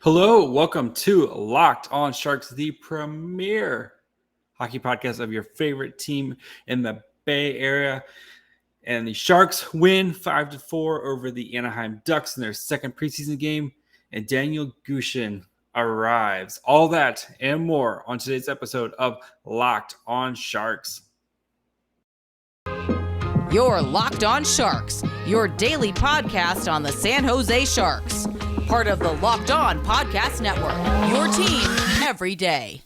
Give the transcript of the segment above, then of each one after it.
Hello, welcome to Locked On Sharks, the premier hockey podcast of your favorite team in the Bay Area. And the Sharks win 5-4 over the Anaheim Ducks in their second preseason game. And Danil Gushchin arrives. All that and more on today's episode of Locked On Sharks. You're Locked On Sharks, your daily podcast on the San Jose Sharks. Part of the Locked On Podcast Network, your team every day.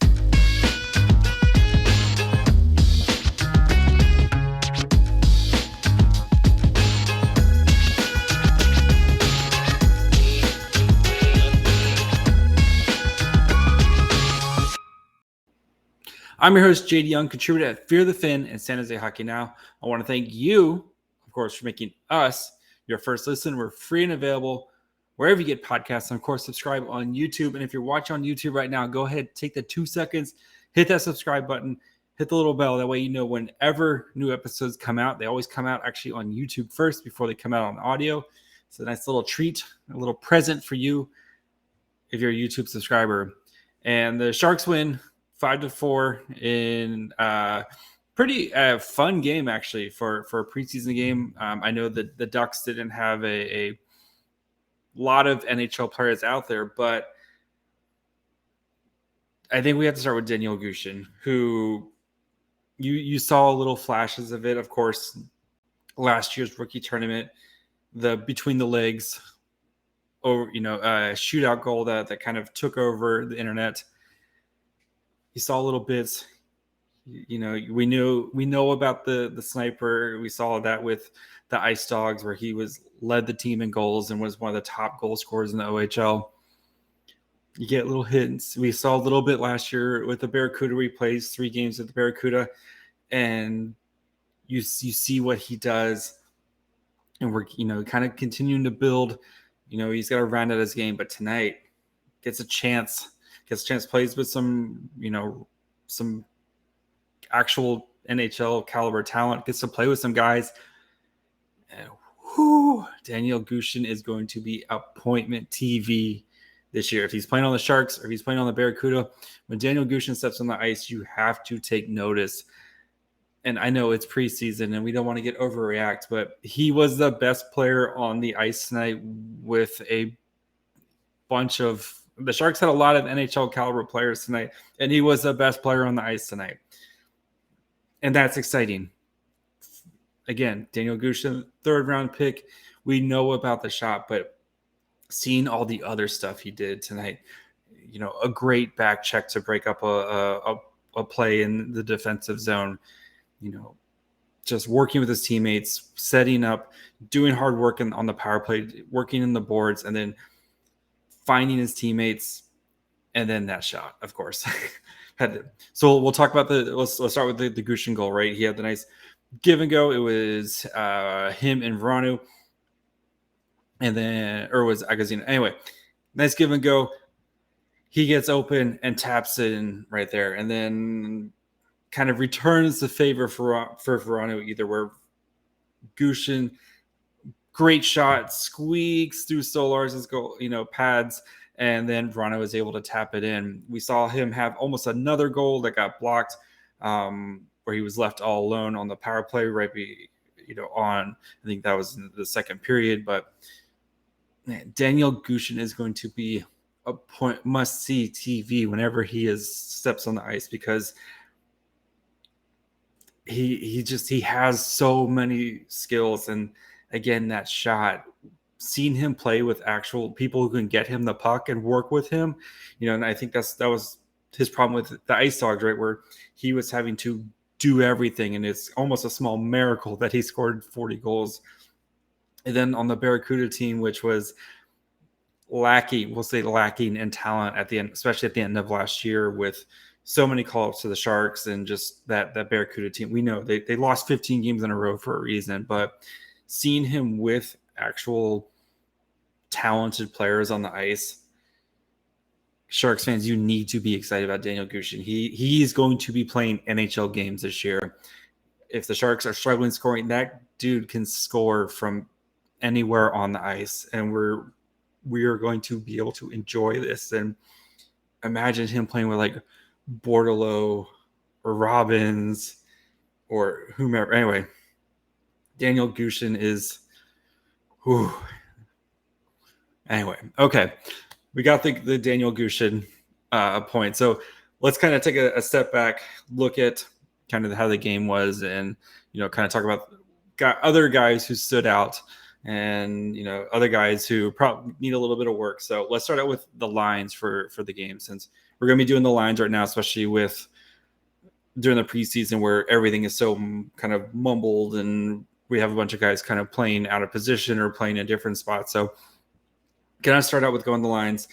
I'm your host, JD Young, contributor at Fear the Fin and San Jose Hockey Now. I want to thank you, of course, for making us your first listen. We're free and available wherever you get podcasts. And of course, subscribe on YouTube. And if you're watching on YouTube right now, go ahead, take the 2 seconds, hit that subscribe button, hit the little bell. That way you know whenever new episodes come out. They always come out actually on YouTube first before they come out on audio. It's a nice little treat, a little present for you if you're a YouTube subscriber. And the Sharks win 5-4 in pretty fun game, actually, for a preseason game. I know that the Ducks didn't have a lot of NHL players out there, but I think we have to start with Danil Gushchin, who you saw little flashes of it. Of course, last year's rookie tournament, the between the legs, or shootout goal that kind of took over the internet. You saw little bits. We know about the sniper. We saw that with the Ice Dogs, where he led the team in goals and was one of the top goal scorers in the OHL. You get little hints. We saw a little bit last year with the Barracuda. He plays 3 games with the Barracuda, and you see what he does. And we're kind of continuing to build. He's got to round out his game, but tonight gets a chance, plays with some actual NHL caliber talent, gets to play with some guys. And Danil Gushchin is going to be appointment TV this year. If he's playing on the Sharks or if he's playing on the Barracuda, when Danil Gushchin steps on the ice, you have to take notice. And I know it's preseason and we don't want to get overreact, but he was the best player on the ice tonight with a bunch of – the Sharks had a lot of NHL caliber players tonight, and he was the best player on the ice tonight. And that's exciting. Again, Danil Gushchin, 3rd-round pick. We know about the shot, but seeing all the other stuff he did tonight, a great back check to break up a play in the defensive zone, just working with his teammates, setting up, doing hard work on the power play, working in the boards, and then finding his teammates, and then that shot, of course. So we'll talk about let's start with the Gushchin goal, right? He had the nice give and go. It was him and Vranu, or was Agazino. Anyway, nice give and go. He gets open and taps it in right there, and then kind of returns the favor for Vranu, either where Gushchin, great shot, squeaks through Stolarz' goal, pads, and then Vranu was able to tap it in. We saw him have almost another goal that got blocked, where he was left all alone on the power play right I think that was in the second period. But man, Danil Gushchin is going to be a must-see TV whenever he steps on the ice, because he has so many skills. And again, that shot, seeing him play with actual people who can get him the puck and work with him, and I think that was his problem with the Ice Dogs, right, where he was having to do everything, and it's almost a small miracle that he scored 40 goals. And then on the Barracuda team, which was lacking in talent at the end, especially at the end of last year, with so many call-ups to the Sharks and just that Barracuda team. We know they lost 15 games in a row for a reason, but seeing him with actual talented players on the ice, Sharks fans, you need to be excited about Danil Gushchin. He's going to be playing NHL games this year. If the Sharks are struggling scoring, that dude can score from anywhere on the ice, and we're we are going to be able to enjoy this. And imagine him playing with like Bordelot or Robbins or whomever. Anyway, Danil Gushchin is. Whew. Anyway, okay. We got the Danil Gushchin point. So let's kind of take a step back, look at kind of how the game was, and, kind of talk about other guys who stood out and, other guys who probably need a little bit of work. So let's start out with the lines for the game, since we're going to be doing the lines right now, especially during the preseason where everything is so kind of mumbled and we have a bunch of guys kind of playing out of position or playing in different spots. So can I start out with going the lines?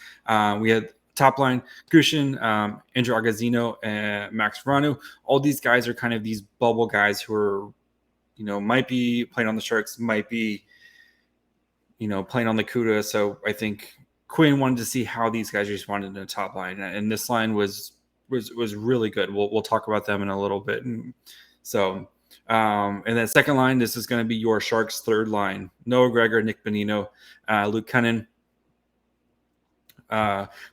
We had top line, Gushchin, Andrew Agazino, and Max Ranu. All these guys are kind of these bubble guys who are, might be playing on the Sharks, might be, playing on the CUDA. So I think Quinn wanted to see how these guys responded in the top line. And this line was really good. We'll talk about them in a little bit. And so, and then second line, this is going to be your Sharks third line: Noah Gregor, Nick Bonino, Luke Cunnin.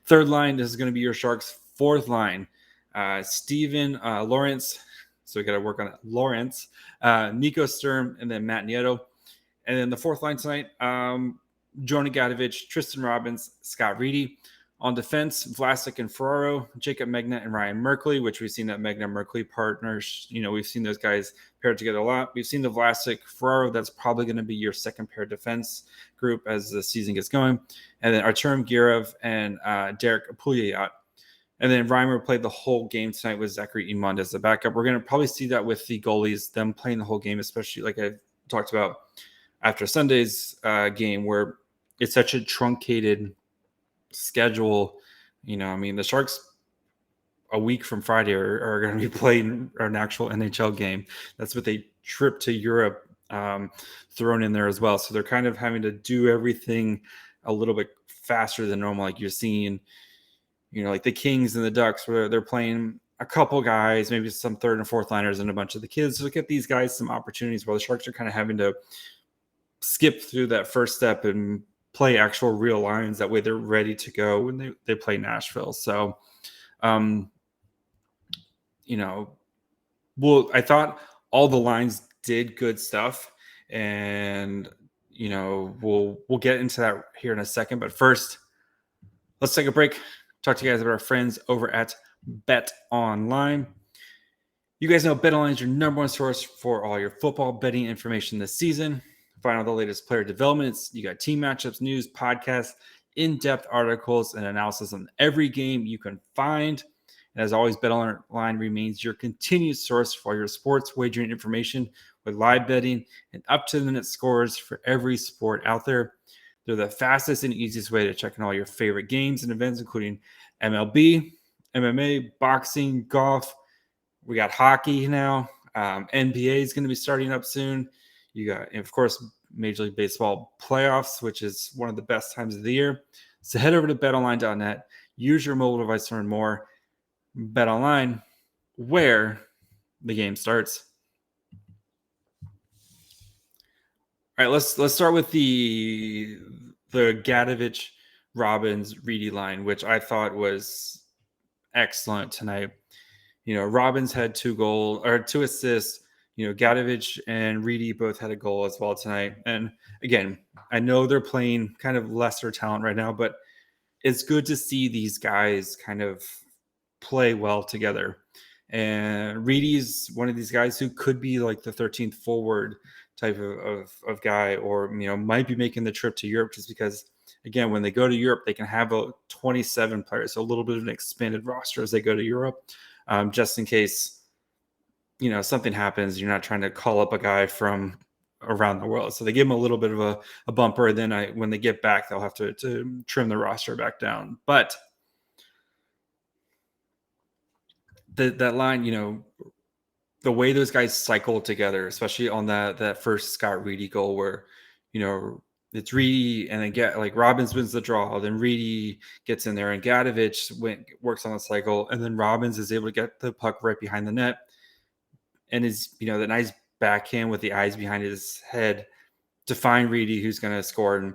Third line, this is going to be your Sharks fourth line: Steven Lorentz. So we got to work on it. Lorentz, Nico Sturm, and then Matt Nieto. And then the fourth line tonight: Jonah Gadjovich, Tristan Robbins, Scott Reedy. On defense, Vlasic and Ferraro, Jacob Megna and Ryan Merkley, which we've seen that Megna-Merkley partners. We've seen those guys paired together a lot. We've seen the Vlasic, Ferraro. That's probably going to be your second pair defense group as the season gets going. And then Artem Girav and Derek Pouliot. And then Reimer played the whole game tonight with Zachary Imond as the backup. We're going to probably see that with the goalies, them playing the whole game, especially like I talked about after Sunday's game, where it's such a truncated schedule. The Sharks a week from Friday are going to be playing an actual NHL game. That's with a trip to Europe thrown in there as well. So they're kind of having to do everything a little bit faster than normal. Like you're seeing, like the Kings and the Ducks, where they're playing a couple guys, maybe some third and fourth liners and a bunch of the kids. So get these guys some opportunities, while the Sharks are kind of having to skip through that first step and play actual real lines. That way they're ready to go when they play Nashville. So, I thought all the lines did good stuff, and, we'll get into that here in a second. But first, let's take a break. Talk to you guys about our friends over at BetOnline. You guys know BetOnline is your number one source for all your football betting information this season. Find out the latest player developments. You got team matchups, news, podcasts, in-depth articles, and analysis on every game you can find. And as always, BetOnline remains your continued source for your sports wagering information with live betting and up-to-the-minute scores for every sport out there. They're the fastest and easiest way to check in all your favorite games and events, including MLB, MMA, boxing, golf. We got hockey now. NBA is going to be starting up soon. You got, of course, Major League Baseball playoffs, which is one of the best times of the year. So head over to betonline.net. Use your mobile device to learn more. BetOnline, where the game starts. All right, let's start with the Gadjovich, Robbins, Reedy line, which I thought was excellent tonight. Robbins had 2 assists. Gadjovich and Reedy both had a goal as well tonight. And again, I know they're playing kind of lesser talent right now, but it's good to see these guys kind of play well together. And Reedy's one of these guys who could be like the 13th forward type of guy, or, might be making the trip to Europe, just because, again, when they go to Europe, they can have 27 players, so a little bit of an expanded roster as they go to Europe, just in case something happens. You're not trying to call up a guy from around the world. So they give them a little bit of a bumper. And then when they get back, they'll have to trim the roster back down. But that line, the way those guys cycle together, especially on that first Scott Reedy goal, where, it's Reedy and then Robbins wins the draw, then Reedy gets in there and Gadjovich works on the cycle, and then Robbins is able to get the puck right behind the net. And is, the nice backhand with the eyes behind his head to find Reedy, who's going to score. And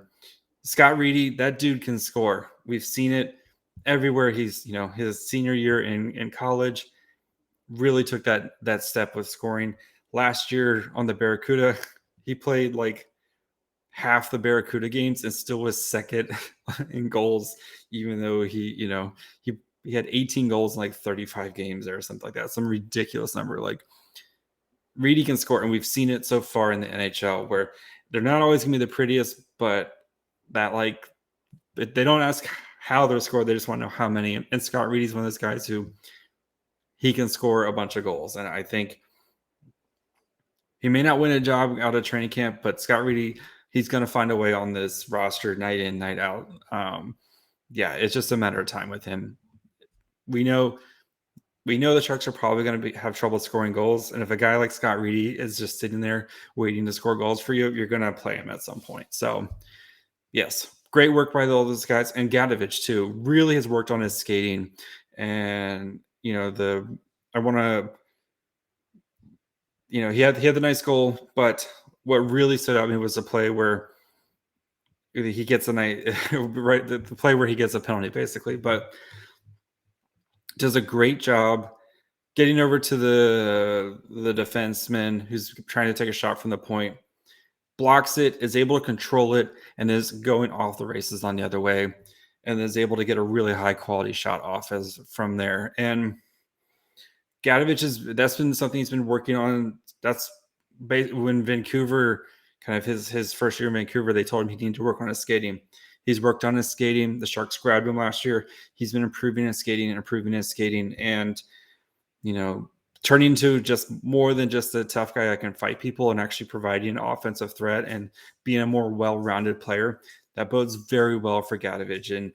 Scott Reedy, that dude can score. We've seen it everywhere. He's, his senior year in college really took that step with scoring. Last year on the Barracuda, he played like half the Barracuda games and still was second in goals, even though he had 18 goals in like 35 games or something like that. Some ridiculous number. Like Reedy can score, and we've seen it so far in the NHL where they're not always gonna be the prettiest, but that like they don't ask how they're scored, they just want to know how many. And Scott Reedy's one of those guys who he can score a bunch of goals. And I think he may not win a job out of training camp, but Scott Reedy, he's going to find a way on this roster night in, night out. It's just a matter of time with him. We know the Sharks are probably going to have trouble scoring goals. And if a guy like Scott Reedy is just sitting there waiting to score goals for you, you're going to play him at some point. So, yes, great work by all those guys. And Gadjovich, too, really has worked on his skating. And, he had the nice goal, but what really stood out to me was the play where he gets the play where he gets a penalty, basically, but does a great job getting over to the defenseman who's trying to take a shot from the point, blocks it, is able to control it, and is going off the races on the other way, and is able to get a really high quality shot off from there. And Gadjovich that's been something he's been working on. That's when Vancouver, kind of his first year in Vancouver, they told him he needed to work on his skating. He's worked on his skating. The Sharks grabbed him last year. He's been improving his skating, and turning into just more than just a tough guy that can fight people and actually providing an offensive threat and being a more well-rounded player. That bodes very well for Gadjovich. And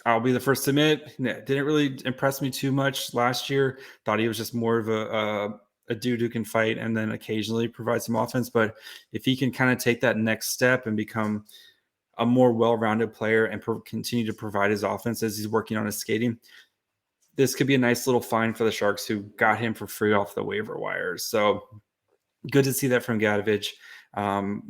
I'll be the first to admit, didn't really impress me too much last year. Thought he was just more of a dude who can fight and then occasionally provide some offense. But if he can kind of take that next step and become a more well-rounded player and continue to provide his offense as he's working on his skating, this could be a nice little find for the Sharks, who got him for free off the waiver wires. So good to see that from Gadjovich. And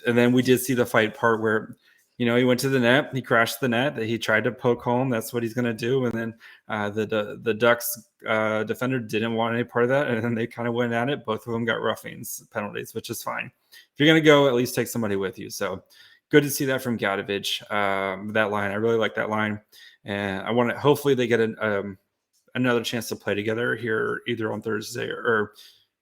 then we did see the fight part where, he went to the net, he crashed the net, he tried to poke home. That's what he's going to do. And then the Ducks defender didn't want any part of that. And then they kind of went at it. Both of them got roughings penalties, which is fine. If you're going to go, at least take somebody with you. So good to see that from Gadjovich. That line, I really like that line. And hopefully they get another chance to play together here, either on Thursday or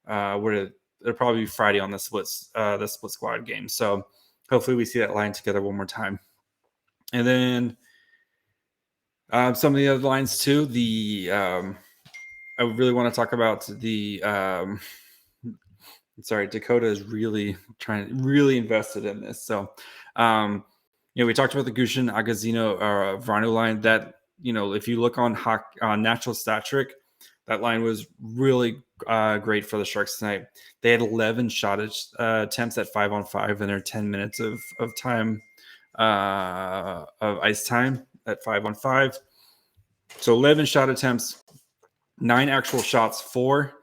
it'll probably be Friday on the split squad game. So hopefully we see that line together one more time. And then some of the other lines too. I really want to talk about Dakota is really invested in this. So, we talked about the Gushchin, Agazino, Vranu line. That, if you look on Natural Stat Trick, that line was really great for the Sharks tonight. They had 11 shot attempts at 5-on-5 in their 10 minutes of time of ice time at 5-on-5. So 11 shot attempts, 9 actual shots, 4.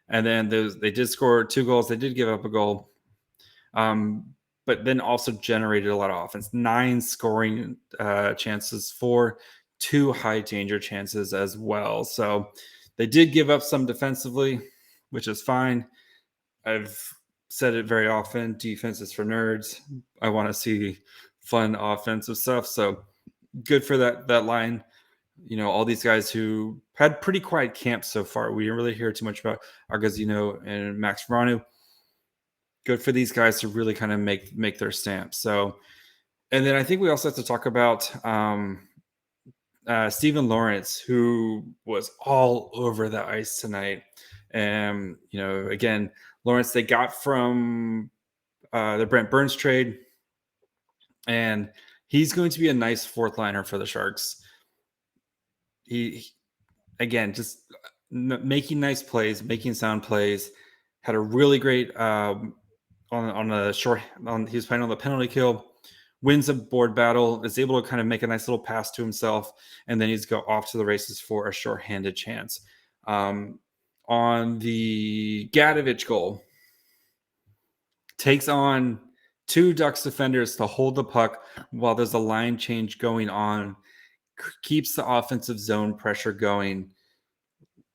And then they did score 2 goals. They did give up a goal, but then also generated a lot of offense. 9 scoring chances, 4 2 high danger chances as well. So they did give up some defensively, which is fine. I've said it very often, defense is for nerds. I want to see fun offensive stuff. So good for that line. All these guys who had pretty quiet camps so far. We didn't really hear too much about Agazino and Max Vranu. Good for these guys to really kind of make their stamp. So, and then I think we also have to talk about Steven Lorentz, who was all over the ice tonight. And, again, Lorentz, they got from the Brent Burns trade, and he's going to be a nice fourth liner for the Sharks. He again, just making nice plays, making sound plays, had a really great on a short, he was playing on the penalty kill, wins a board battle, is able to kind of make a nice little pass to himself, and then he's go off to the races for a shorthanded chance. On the Gadjovich goal, takes on 2 Ducks defenders to hold the puck while there's a line change going on, keeps the offensive zone pressure going.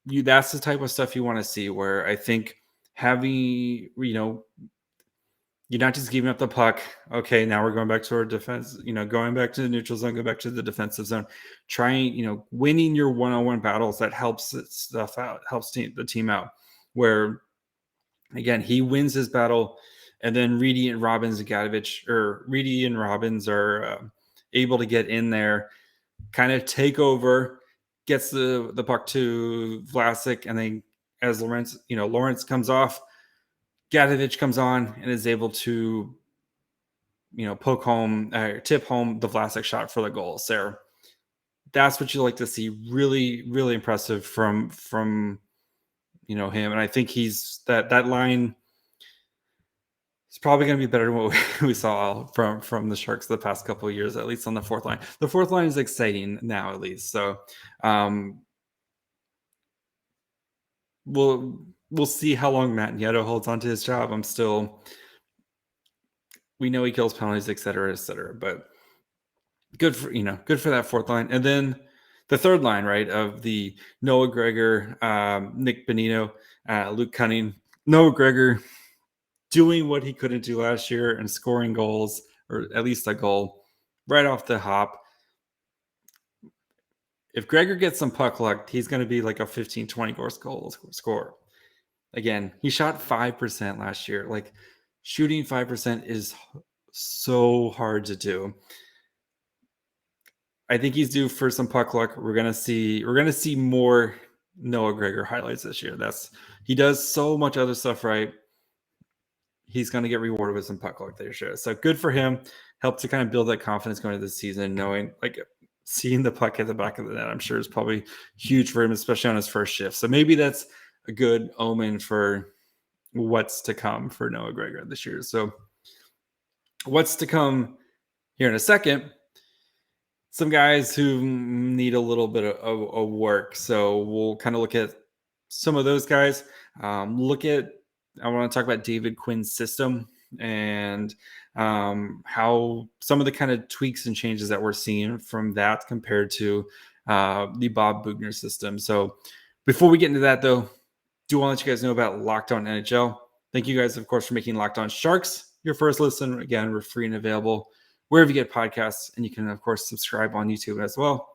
That's the type of stuff you want to see, where I think having, you're not just giving up the puck. Okay, now we're going back to our defense, going back to the neutral zone, go back to the defensive zone, trying, winning your one-on-one battles. That helps stuff out, helps the team out, where again, he wins his battle, and then Reedy and Robbins are able to get in there, kind of take over, gets the puck to Vlasic, and then as Lorentz comes off, Gadjovich comes on and is able to, tip home the Vlasic shot for the goal. So that's what you like to see. Really, really impressive from him. And I think he's that line is probably going to be better than what we saw from the Sharks the past couple of years, at least on the fourth line. The fourth line is exciting now, at least. So we'll see how long Matt Nieto holds on to his job. We know he kills penalties, et cetera, but good for that fourth line. And then the third line, right, of the Noah Gregor, Nick Bonino, Luke Cunning. Noah Gregor doing what he couldn't do last year and scoring goals, or at least a goal, right off the hop. If Gregor gets some puck luck, he's going to be like a 15-20 goal scorer. Again, he shot 5% last year. Like, shooting 5% is so hard to do. I think he's due for some puck luck. We're gonna see more Noah Gregor highlights this year. He does so much other stuff right. He's gonna get rewarded with some puck luck this year. So good for him. Helped to kind of build that confidence going into the season, knowing seeing the puck at the back of the net, I'm sure is probably huge for him, especially on his first shift. So maybe that's a good omen for what's to come for Noah Gregor this year. So what's to come here in a second? Some guys who need a little bit of work. So we'll kind of look at some of those guys. I want to talk about David Quinn's system and how some of the kind of tweaks and changes that we're seeing from that compared to the Bob Boughner system. So before we get into that, though, do want to let you guys know about Locked On NHL. Thank you guys, of course, for making Locked On Sharks your first listen. Again, we're free and available wherever you get podcasts, and you can, of course, subscribe on YouTube as well.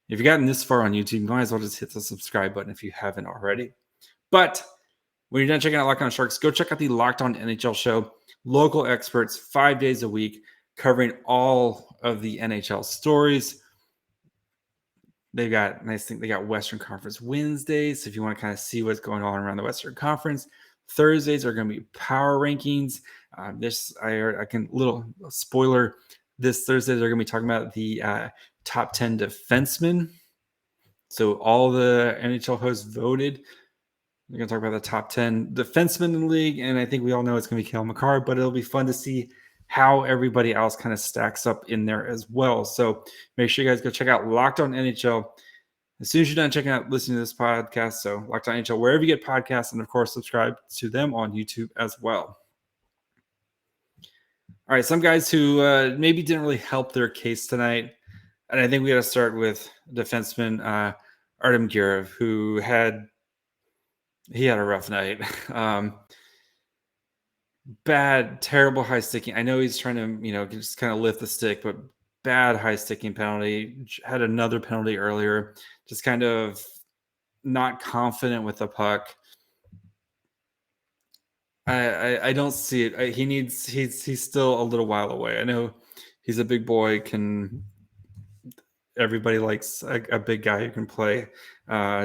If you've gotten this far on YouTube, you might as well just hit the subscribe button if you haven't already. But when you're done checking out Locked On Sharks, go check out the Locked On NHL show. Local experts, 5 days a week, covering all of the NHL stories. They got Western Conference Wednesdays. So if you want to kind of see what's going on around the Western Conference, Thursdays are going to be power rankings. Little spoiler, this Thursday they're going to be talking about the top 10 defensemen. So all the NHL hosts voted. We're going to talk about the top 10 defensemen in the league, and I think we all know it's going to be Cale Makar, but it'll be fun to see how everybody else kind of stacks up in there as well. So make sure you guys go check out Locked On NHL as soon as you're done listening to this podcast. So Locked On NHL, wherever you get podcasts, and of course, subscribe to them on YouTube as well. All right, some guys who maybe didn't really help their case tonight, and I think we got to start with defenseman Artem Gurov, who had a rough night. Bad, terrible high sticking. I know he's trying to, just kind of lift the stick, but bad high sticking penalty. Had another penalty earlier. Just kind of not confident with the puck. I don't see it. He's still a little while away. I know he's a big boy. Everybody likes a big guy who can play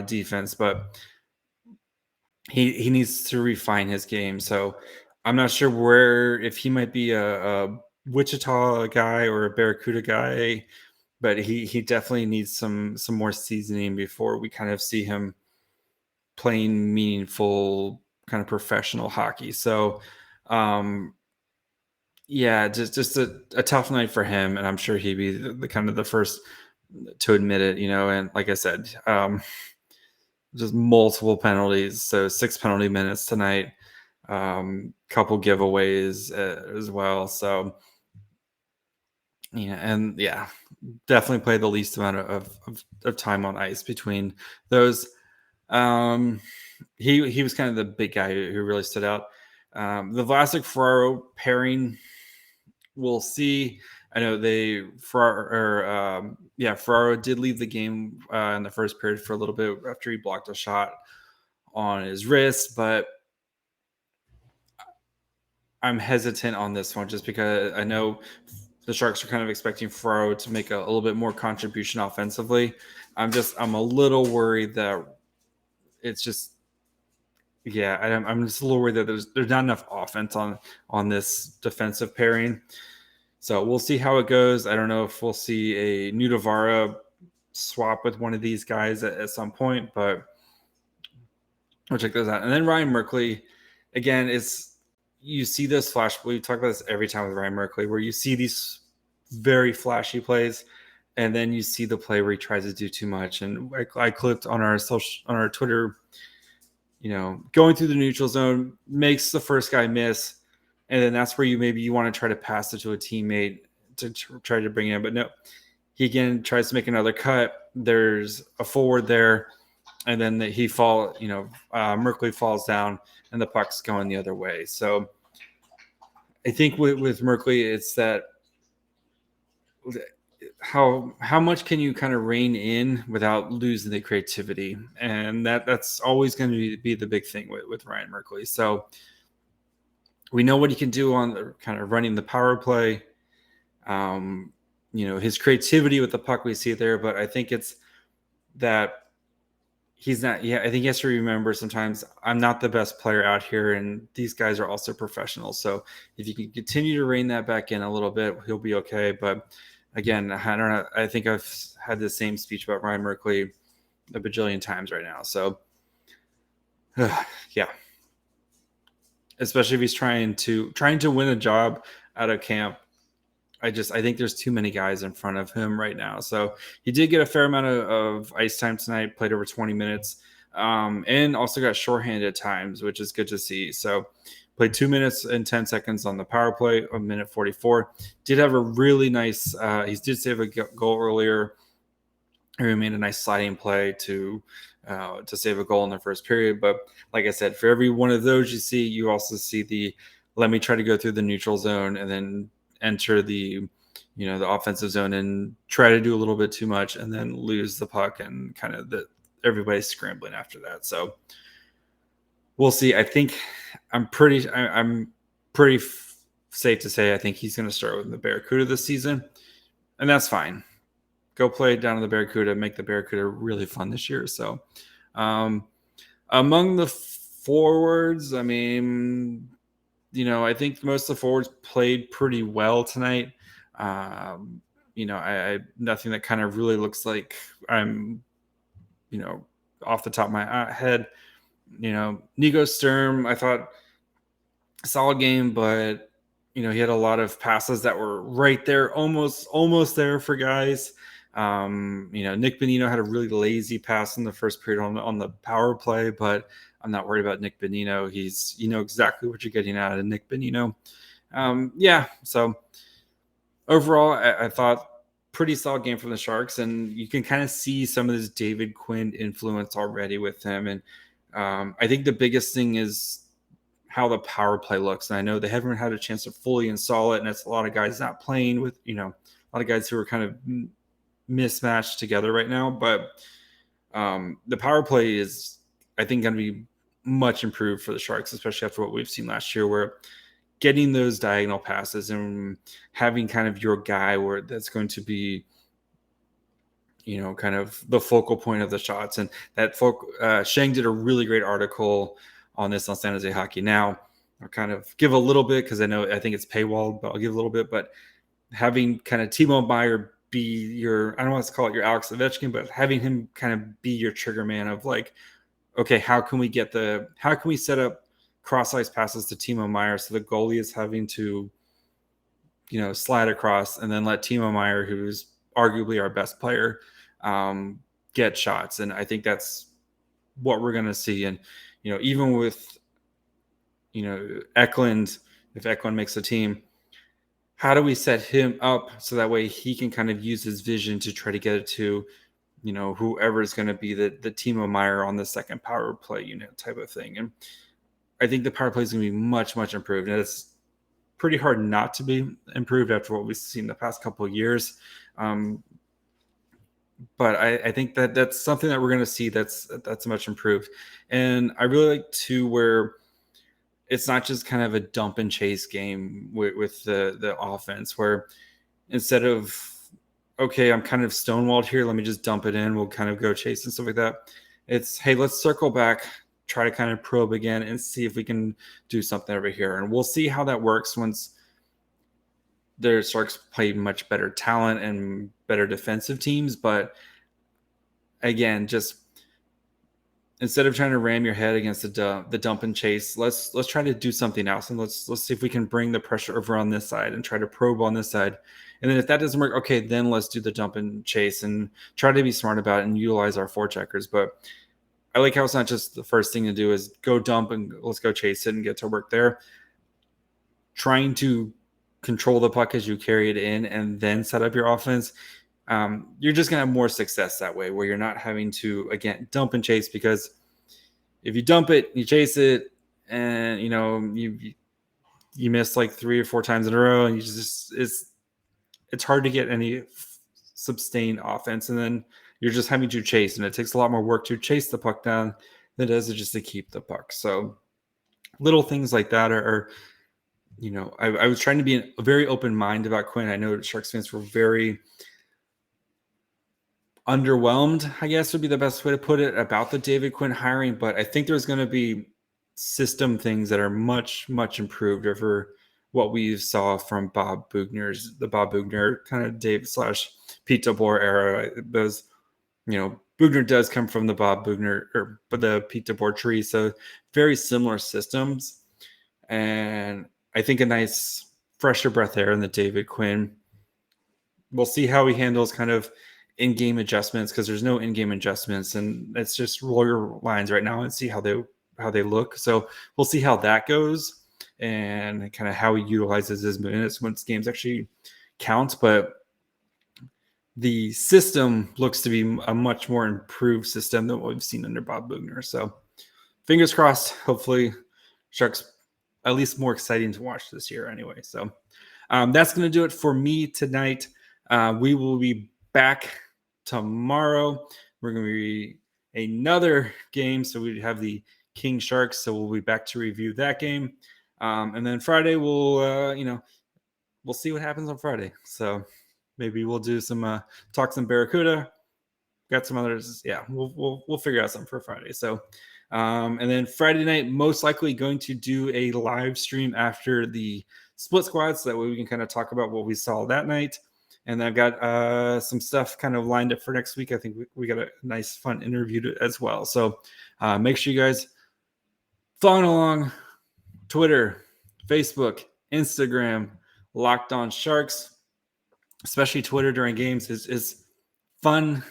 defense, but he needs to refine his game. So I'm not sure if he might be a Wichita guy or a Barracuda guy, but he definitely needs some more seasoning before we kind of see him playing meaningful kind of professional hockey. So just a tough night for him, and I'm sure he'd be the kind of the first to admit it, and like I said, just multiple penalties, so 6 penalty minutes tonight. couple giveaways as well. So, definitely play the least amount of time on ice between those. He was kind of the big guy who really stood out. The Vlasic Ferraro pairing, we'll see. I know Ferraro did leave the game in the first period for a little bit after he blocked a shot on his wrist, but I'm hesitant on this one just because I know the Sharks are kind of expecting Ferraro to make a little bit more contribution offensively. I'm a little worried that it's just, I'm just a little worried that there's not enough offense on this defensive pairing. So we'll see how it goes. I don't know if we'll see a Nudavara swap with one of these guys at some point, but we'll check those out. And then Ryan Merkley, again, you see this flash. We talk about this every time with Ryan Merkley, where you see these very flashy plays, and then you see the play where he tries to do too much. And I clipped on our Twitter, going through the neutral zone, makes the first guy miss. And then that's where you want to try to pass it to a teammate to try to bring it in. But no, he again tries to make another cut. There's a forward there. And then Merkley falls down and the puck's going the other way. So I think with Merkley, it's that how much can you kind of rein in without losing the creativity? And that's always going to be the big thing with Ryan Merkley. So we know what he can do on the kind of running the power play. His creativity with the puck, we see there, but I think it's that he's not. Yeah, I think he has to remember sometimes I'm not the best player out here, and these guys are also professionals. So if you can continue to rein that back in a little bit, he'll be okay. But again, I don't know. I think I've had the same speech about Ryan Merkley a bajillion times right now. So yeah. Especially if he's trying to win a job out of camp. I think there's too many guys in front of him right now. So he did get a fair amount of ice time tonight, played over 20 minutes, and also got shorthanded at times, which is good to see. So played 2 minutes and 10 seconds on the power play, a minute 44. Did have a really nice, he did save a goal earlier. He made a nice sliding play to save a goal in the first period. But like I said, for every one of those you also see let me try to go through the neutral zone and then enter the offensive zone and try to do a little bit too much and then lose the puck and kind of everybody's scrambling after that. So we'll see. I think I'm pretty safe to say I think he's going to start with the Barracuda this season, and that's fine. Go play down in the Barracuda, make the Barracuda really fun this year. So among the forwards, I mean, I think most of the forwards played pretty well tonight. I nothing that kind of really looks like I'm, off the top of my head. Nico Sturm, I thought solid game, but he had a lot of passes that were right there, almost there for guys. Nick Bonino had a really lazy pass in the first period on the power play, but I'm not worried about Nick Bonino. He's, exactly what you're getting out of Nick Bonino. So overall, I thought pretty solid game from the Sharks, and you can kind of see some of this David Quinn influence already with him. And I think the biggest thing is how the power play looks. And I know they haven't had a chance to fully install it, and it's a lot of guys not playing with, a lot of guys who are kind of mismatched together right now. But the power play is, I think, going to be much improved for the Sharks, especially after what we've seen last year, where getting those diagonal passes and having kind of your guy where that's going to be, kind of the focal point of the shots. And that Shang did a really great article on this on San Jose Hockey Now. I'll kind of give a little bit because I think it's paywalled, but I'll give a little bit. But having kind of Timo Meier be I don't want to call it your Alex Ovechkin, but having him kind of be your trigger man of like, okay, how can we set up cross ice passes to Timo Meier so the goalie is having to, slide across and then let Timo Meier, who's arguably our best player, get shots. And I think that's what we're going to see. And, even with Eklund, if Eklund makes a team, how do we set him up so that way he can kind of use his vision to try to get it to, whoever is going to be the Timo Meier on the second power play unit type of thing. And I think the power play is going to be much, much improved. And it's pretty hard not to be improved after what we've seen the past couple of years. But I think that's something that we're going to see that's much improved. And I really like to where it's not just kind of a dump and chase game with the offense, where instead of, okay, I'm kind of stonewalled here, let me just dump it in, we'll kind of go chase and stuff like that. It's, hey, let's circle back, try to kind of probe again and see if we can do something over here. And we'll see how that works once the Sharks play much better talent and better defensive teams. But again, just instead of trying to ram your head against the dump and chase, let's try to do something else, and let's see if we can bring the pressure over on this side and try to probe on this side. And then if that doesn't work, okay, then let's do the dump and chase and try to be smart about it and utilize our forecheckers. But I like how it's not just the first thing to do is go dump and let's go chase it and get to work there. Trying to control the puck as you carry it in and then set up your offense. You're just going to have more success that way, where you're not having to, again, dump and chase, because if you dump it, you chase it, and, you miss like 3 or 4 times in a row, and it's hard to get any sustained offense. And then you're just having to chase, and it takes a lot more work to chase the puck down than it does just to keep the puck. So little things like that are I was trying to be a very open mind about Quinn. I know Sharks fans were very underwhelmed, I guess would be the best way to put it, about the David Quinn hiring. But I think there's going to be system things that are much, much improved over what we saw from the Bob Boughner kind of Dave/Pete DeBoer era. Those, Boughner does come from the Bob Boughner but the Pete DeBoer tree. So very similar systems. And I think a nice fresher breath air in the David Quinn. We'll see how he handles kind of in-game adjustments, because there's no in-game adjustments, and it's just roll your lines right now and see how they look. So we'll see how that goes and kind of how he utilizes his minutes once games actually count. But the system looks to be a much more improved system than what we've seen under Bob Boughner. So fingers crossed. Hopefully Sharks at least more exciting to watch this year anyway. So that's going to do it for me tonight. We will be back tomorrow. We're going to be another game. So we have the King Sharks. So we'll be back to review that game. And then Friday, we'll see what happens on Friday. So maybe we'll do some talk some Barracuda. Got some others. Yeah, we'll figure out something for Friday. So, and then Friday night, most likely going to do a live stream after the split squad, so that way we can kind of talk about what we saw that night. And I've got some stuff kind of lined up for next week. I think we got a nice, fun interview as well. So make sure you guys follow along Twitter, Facebook, Instagram, Locked On Sharks, especially Twitter during games is fun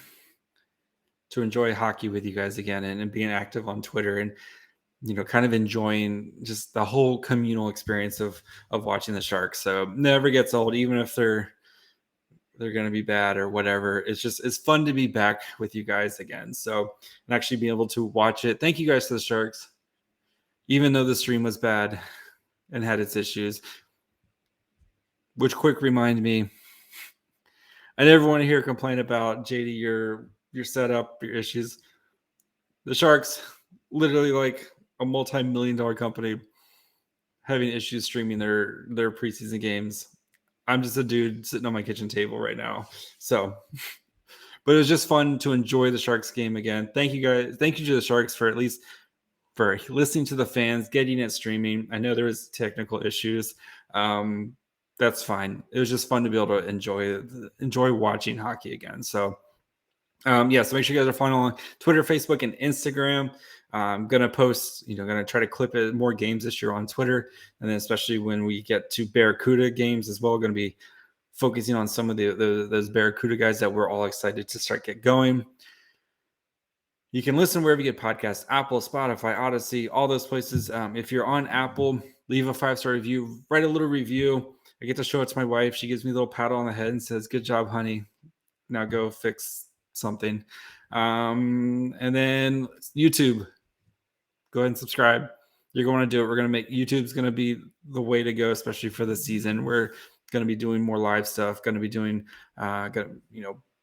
to enjoy hockey with you guys again, and being active on Twitter, and kind of enjoying just the whole communal experience of watching the Sharks. So never gets old, even if they're going to be bad or whatever. It's fun to be back with you guys again. So, and actually be able to watch it. Thank you guys to the Sharks, even though the stream was bad and had its issues, which quick remind me, I never want to hear complain about JD, your setup, your issues. The Sharks, literally like a multi-million-dollar company, having issues streaming their preseason games. I'm just a dude sitting on my kitchen table right now. So, but it was just fun to enjoy the Sharks game again. Thank you guys. Thank you to the Sharks for listening to the fans, getting it streaming. I know there was technical issues. That's fine. It was just fun to be able to enjoy watching hockey again. So, so make sure you guys are following on Twitter, Facebook, and Instagram. I'm going to post, going to try to clip it more games this year on Twitter. And then especially when we get to Barracuda games as well, going to be focusing on some of those Barracuda guys that we're all excited to get going. You can listen wherever you get podcasts, Apple, Spotify, Odyssey, all those places. If you're on Apple, leave a 5-star review, write a little review. I get to show it to my wife. She gives me a little pat on the head and says, "Good job, honey. Now go fix something." And then YouTube, go ahead and subscribe. You're going to do it. We're going to make YouTube's going to be the way to go, especially for the season. We're going to be doing more live stuff, going to be doing,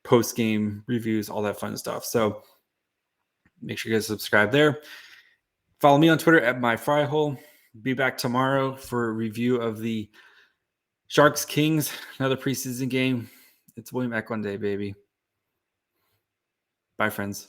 post-game reviews, all that fun stuff. So make sure you guys subscribe there. Follow me on Twitter at myfryhole. Be back tomorrow for a review of the Sharks Kings, another preseason game. It's William Eklund Day, baby. Bye, friends.